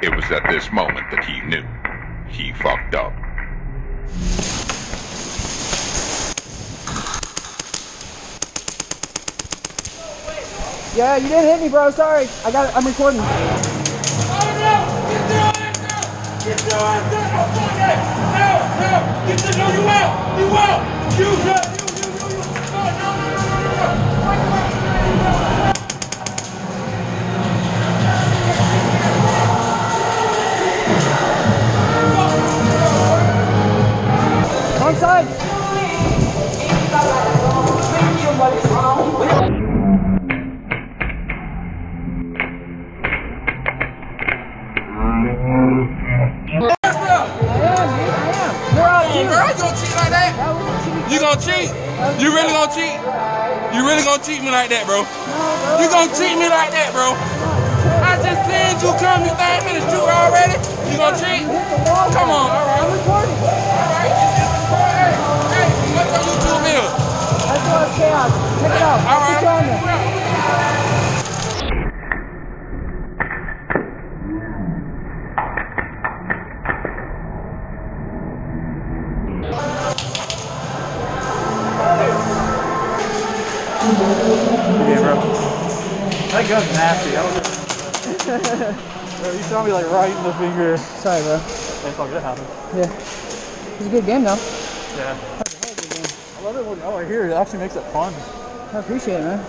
It was at this moment that he knew he fucked up. Yeah, you didn't hit me, bro. Sorry. I'm recording. Get your ass down! Oh, fuck that! No! Get the no, you out! You out! You! Wrong side! You gonna cheat? You really gonna cheat? You really gonna cheat me like that, bro? You gonna cheat me like that, bro? I just seen you come, you think me to shoot already? You gonna cheat? Come on, alright. I'm recording. Alright, hey, what's on YouTube is? That's what it's chaos. Check it out. Alright. Okay, bro. That gun's nasty. I don't bro, you saw me like right in the finger. Sorry, bro. It's all good happen. Yeah. It's a good game, though. Yeah. I love it when I hear it. It actually makes it fun. I appreciate it, man.